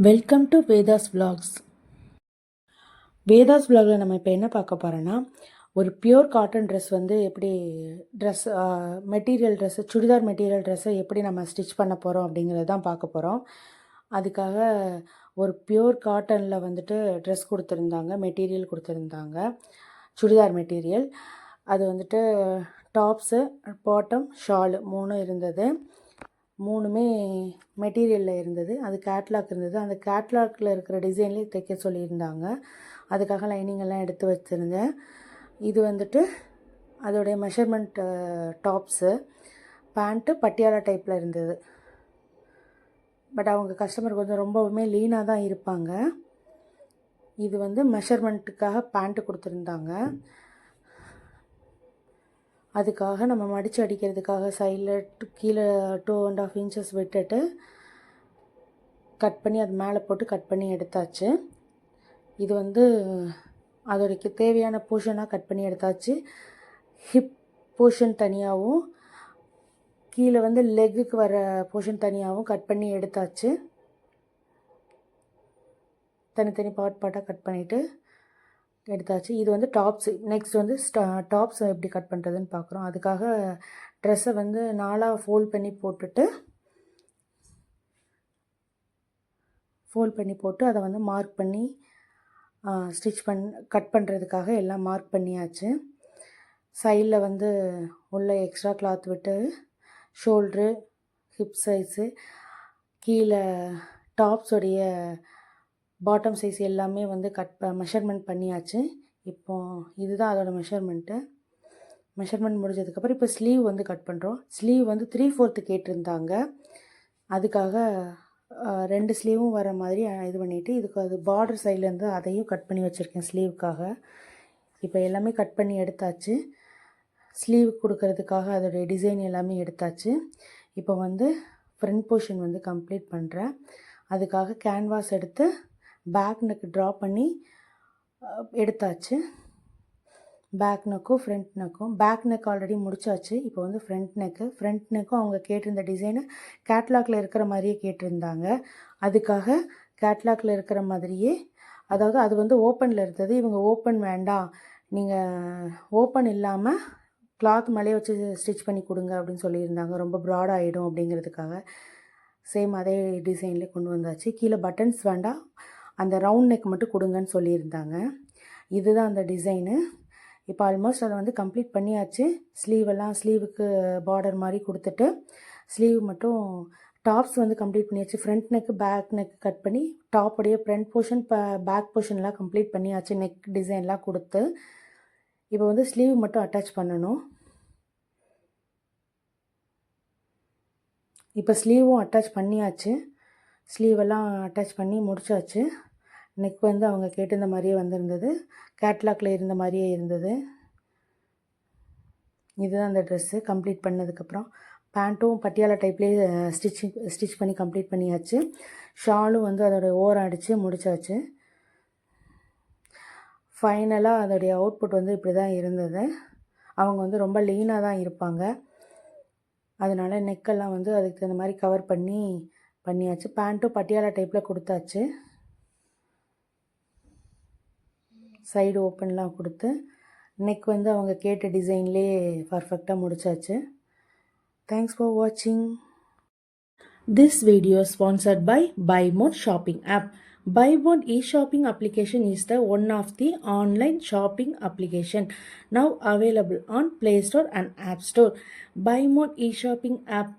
Welcome to Vedha's vlogs. Vedha's vlogல நம்ம இப்போ என்ன பார்க்க போகிறோன்னா, ஒரு பியூர் காட்டன் ட்ரெஸ் வந்து எப்படி dress material dress churidar material ட்ரெஸ்ஸை எப்படி நம்ம ஸ்டிச் பண்ண போகிறோம் அப்படிங்கிறது தான் பார்க்க போகிறோம். அதுக்காக ஒரு பியூர் காட்டனில் வந்துட்டு ட்ரெஸ் கொடுத்துருந்தாங்க, மெட்டீரியல் கொடுத்துருந்தாங்க, சுடிதார் மெட்டீரியல். அது வந்துட்டு டாப்ஸு, பாட்டம், ஷாலு 3 இருந்தது. 3மே மெட்டீரியலில் இருந்தது. அது கேட்லாக் இருந்தது. அந்த கேட்லாகில் இருக்கிற டிசைன்லேயே தைக்க சொல்லியிருந்தாங்க. அதுக்காக லைனிங் எல்லாம் எடுத்து வச்சுருந்தேன். இது வந்துட்டு அதோடைய மெஷர்மெண்ட் டாப்ஸு. பேண்ட்டு பட்டியாலா டைப்பில் இருந்தது. பட் அவங்க கஸ்டமர் கொஞ்சம் ரொம்பவுமே லீனாக தான் இருப்பாங்க. இது வந்து மெஷர்மெண்ட்டுக்காக பேண்ட்டு கொடுத்துருந்தாங்க. அதுக்காக நம்ம மடித்து அடிக்கிறதுக்காக சைடில் கீழே 2.5 இன்ச்சஸ் விட்டுட்டு கட் பண்ணி அது மேலே போட்டு கட் பண்ணி எடுத்தாச்சு. இது வந்து அதோடைய தேவையான போர்ஷனாக கட் பண்ணி எடுத்தாச்சு. ஹிப் போர்ஷன் தனியாகவும் கீழே வந்து லெக்குக்கு வர போர்ஷன் தனியாகவும் கட் பண்ணி எடுத்தாச்சு. தனித்தனி பார்ட்டாக கட் பண்ணிவிட்டு எடுத்தாச்சு. இது வந்து டாப்ஸு. நெக்ஸ்ட் வந்து டாப்ஸ் எப்படி கட் பண்ணுறதுன்னு பார்க்குறோம். அதுக்காக ட்ரெஸ்ஸை வந்து 4ஆக ஃபோல்ட் பண்ணி போட்டு அதை வந்து மார்க் பண்ணி கட் பண்ணுறதுக்காக எல்லாம் மார்க் பண்ணியாச்சு. சைடில் வந்து உள்ள எக்ஸ்ட்ரா கிளாத் விட்டு ஷோல்ட்ரு, ஹிப் சைஸு, கீழே டாப்ஸோடைய பாட்டம் சைஸ் எல்லாமே வந்து மெஷர்மெண்ட் பண்ணியாச்சு. இப்போது இதுதான் அதோடய மெஷர்மெண்ட் முடிஞ்சதுக்கப்புறம் இப்போ ஸ்லீவ் வந்து கட் பண்ணுறோம். ஸ்லீவ் வந்து 3/4 கேட்டிருந்தாங்க. அதுக்காக 2 ஸ்லீவும் வர மாதிரி இது பண்ணிவிட்டு இதுக்கு அது பார்டர் சைட்லேருந்து அதையும் கட் பண்ணி வச்சுருக்கேன் ஸ்லீவுக்காக. இப்போ எல்லாமே கட் பண்ணி எடுத்தாச்சு. ஸ்லீவ் கொடுக்கறதுக்காக அதோடைய டிசைன் எல்லாமே எடுத்தாச்சு. இப்போ வந்து ஃப்ரண்ட் போர்ஷன் வந்து கம்ப்ளீட் பண்ணுறேன். அதுக்காக கேன்வாஸ் எடுத்து பேக் நெக் ட்ரா பண்ணி எடுத்தாச்சு. பேக் நெக்கும் ஃப்ரண்ட் நெக்கும். பேக் நெக் ஆல்ரெடி முடிச்சாச்சு. இப்போ வந்து ஃப்ரண்ட் நெக்கும் அவங்க கேட்டிருந்த டிசைனை கேட்லாகில் இருக்கிற மாதிரியே கேட்டிருந்தாங்க. அதுக்காக கேட்லாகில் இருக்கிற மாதிரியே, அதாவது அது வந்து ஓப்பனில் இருந்தது. இவங்க ஓப்பன் வேண்டாம், நீங்கள் ஓப்பன் இல்லாமல் கிளாத் மேலே வச்சு ஸ்டிச் பண்ணி கொடுங்க அப்படின்னு சொல்லியிருந்தாங்க. ரொம்ப ப்ராட் ஆகிடும் அப்படிங்கிறதுக்காக சேம் அதே டிசைன்லேயே கொண்டு வந்தாச்சு. கீழே பட்டன்ஸ் வேண்டாம், அந்த ரவுண்ட் நெக் மட்டும் கொடுங்கன்னு சொல்லியிருந்தாங்க. இதுதான் அந்த டிசைனு. இப்போ ஆல்மோஸ்ட் அதை வந்து கம்ப்ளீட் பண்ணியாச்சு. ஸ்லீவுக்கு பார்டர் மாதிரி கொடுத்துட்டு ஸ்லீவ் மட்டும் டாப்ஸ் வந்து கம்ப்ளீட் பண்ணியாச்சு. Front neck, back neck cut பண்ணி டாப்புடைய ஃப்ரண்ட் போர்ஷன், பேக் போர்ஷன்லாம் கம்ப்ளீட் பண்ணியாச்சு. நெக் டிசைன்லாம் கொடுத்து இப்போ வந்து ஸ்லீவ் மட்டும் அட்டாச் பண்ணணும். இப்போ ஸ்லீவும் அட்டாச் பண்ணியாச்சு. ஸ்லீவெல்லாம் அட்டாச் பண்ணி முடிச்சாச்சு. நெக் வந்து அவங்க கேட்டிருந்த மாதிரியே வந்திருந்தது. கேட்லாகில் இருந்த மாதிரியே இருந்தது. இதுதான் அந்த ட்ரெஸ்ஸு கம்ப்ளீட் பண்ணதுக்கப்புறம். பேண்ட்டும் பட்டியாலா டைப்லேயே ஸ்டிச் பண்ணி கம்ப்ளீட் பண்ணியாச்சு. ஷாலும் வந்து அதோடய ஓரம் அடித்து முடித்தாச்சு. ஃபைனலாக அதோடைய அவுட்புட் வந்து இப்படி தான் இருந்தது. அவங்க வந்து ரொம்ப லீனாக தான் இருப்பாங்க. அதனால் நெக்கெல்லாம் வந்து அதுக்கு தகுந்த மாதிரி கவர் பண்ணியாச்சு. பேண்ட்டும் பட்டியாலா டைப்பில் கொடுத்தாச்சு. சைடு ஓப்பன்லாம் கொடுத்து நெக் வந்து அவங்க கேட்ட டிசைன்லேயே பர்ஃபெக்டாக முடிச்சாச்சு. தேங்க்ஸ் ஃபார் வாட்சிங். This video is sponsored by BuyMode shopping app. BuyMode e-shopping application is the one of the online shopping application now available on Play Store and App Store. BuyMode e-shopping app